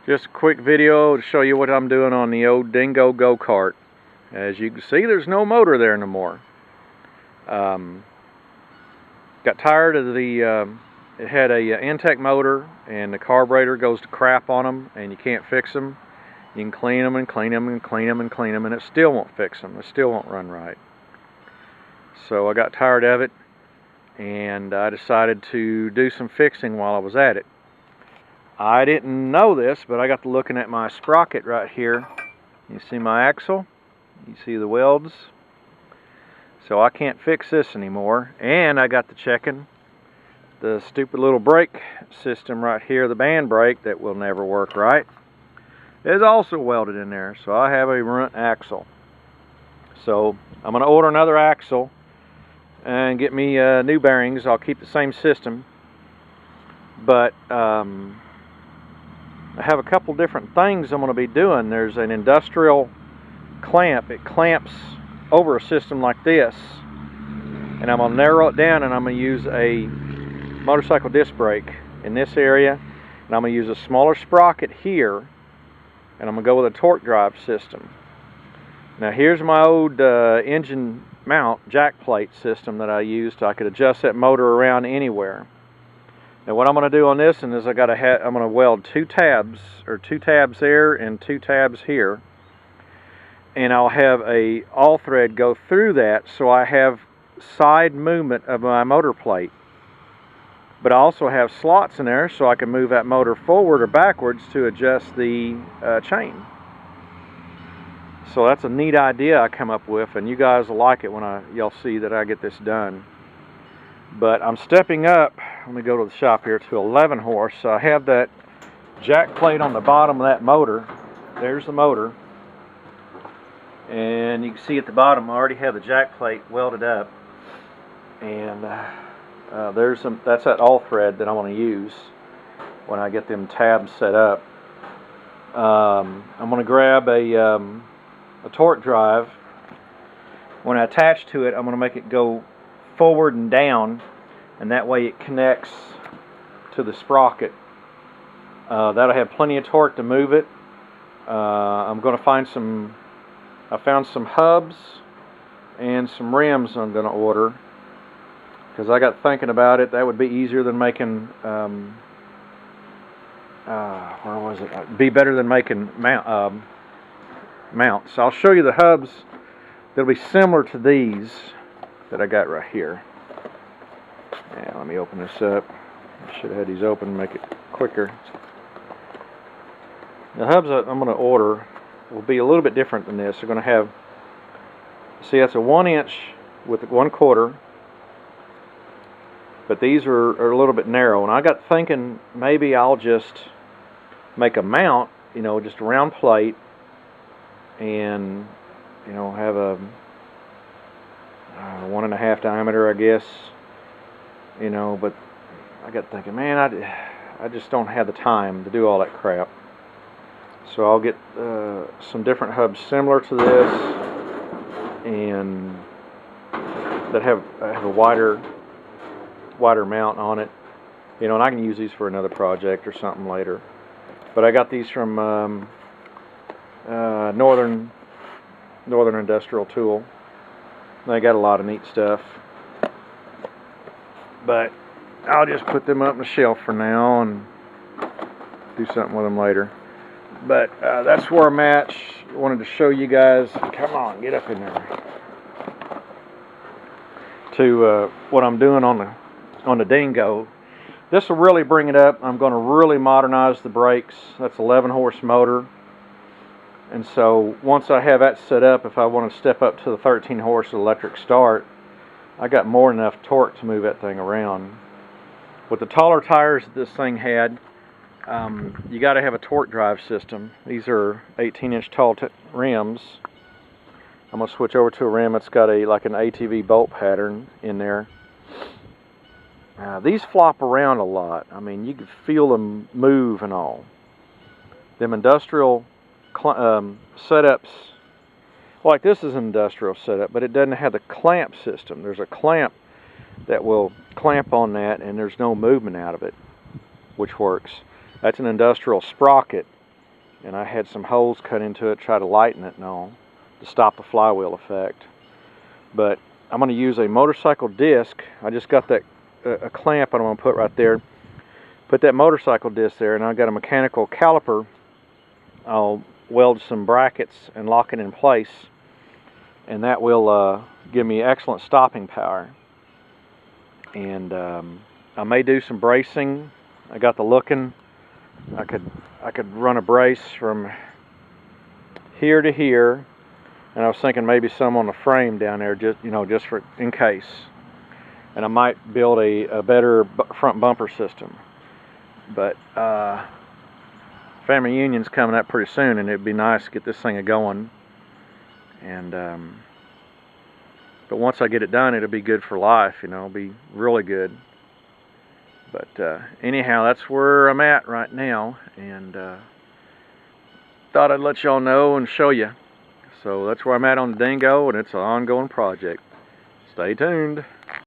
Just a quick video to show you what I'm doing on the old Dingo go-kart. As you can see, there's no motor there no more. Got tired of the, it had a intake motor and the carburetor goes to crap on them and you can't fix them. You can clean them and clean them and clean them and clean them and it still won't fix them. It still won't run right. So I got tired of it and I decided to do some fixing while I was at it. I didn't know this, but I got to looking at my sprocket right here. You see my axle? You see the welds? So I can't fix this anymore. And I got to checking the stupid little brake system right here, the band brake that will never work right, is also welded in there. So I have a runt axle. So I'm going to order another axle and get me new bearings. I'll keep the same system, but I have a couple different things I'm going to be doing. There's an industrial clamp. It clamps over a system like this, and I'm going to narrow it down, and I'm going to use a motorcycle disc brake in this area, and I'm going to use a smaller sprocket here, and I'm going to go with a torque drive system. Now here's my old engine mount jack plate system that I used. I could adjust that motor around anywhere. Now what I'm going to do on this is I'm going to weld two tabs there and two tabs here, and I'll have a all thread go through that so I have side movement of my motor plate. But I also have slots in there so I can move that motor forward or backwards to adjust the chain. So that's a neat idea I come up with, and you guys will like it when y'all see that I get this done. But I'm stepping up, let me go to the shop here, to 11 horse. So I have that jack plate on the bottom of that motor. There's the motor. And you can see at the bottom I already have the jack plate welded up. And that's that all thread that I want to use when I get them tabs set up. I'm going to grab a torque drive. When I attach to it, I'm going to make it go forward and down, and that way it connects to the sprocket. That'll have plenty of torque to move it. I'm going to find I found some hubs and some rims I'm going to order, because I got thinking about it. That would be easier than making where was it? It'd be better than making mounts. So I'll show you the hubs that'll be similar to these that I got right here. Yeah, let me open this up. I should have had these open to make it quicker. The hubs that I'm going to order will be a little bit different than this. They're going to have, see, that's a 1 inch with 1/4, but these are a little bit narrow. And I got thinking maybe I'll just make a mount, just a round plate, and have a 1.5 diameter, I guess, but I got thinking, man, I just don't have the time to do all that crap. So I'll get some different hubs similar to this, and that have a wider mount on it, and I can use these for another project or something later. But I got these from Northern Industrial Tool. They got a lot of neat stuff, but I'll just put them up on the shelf for now and do something with them later. But that's where I'm at. I wanted to show you guys. Come on, get up in there. To what I'm doing on the Dingo. This will really bring it up. I'm going to really modernize the brakes. That's 11 horse motor. And so once I have that set up, if I want to step up to the 13 horse electric start, I got more than enough torque to move that thing around. With the taller tires that this thing had, you got to have a torque drive system. These are 18-inch tall rims. I'm going to switch over to a rim that's got like an ATV bolt pattern in there. These flop around a lot. I mean, you can feel them move and all. Them industrial setups, like this is an industrial setup, but it doesn't have the clamp system. There's a clamp that will clamp on that, and there's no movement out of it, which works. That's an industrial sprocket. and I had some holes cut into it, try to lighten it and all, to stop the flywheel effect. But I'm going to use a motorcycle disc. I just got that a clamp I'm going to put right there. Put that motorcycle disc there, and I've got a mechanical caliper. I'll weld some brackets and lock it in place, and that will give me excellent stopping power. And I may do some bracing. I got the looking. I could run a brace from here to here, and I was thinking maybe some on the frame down there, just for in case. And I might build a better front bumper system. But family reunion's coming up pretty soon, and it'd be nice to get this thing going. And but once I get it done, it'll be good for life. It'll be really good. But anyhow, that's where I'm at right now, and thought I'd let y'all know and show you. So that's where I'm at on the dingo, and it's an ongoing project. Stay tuned.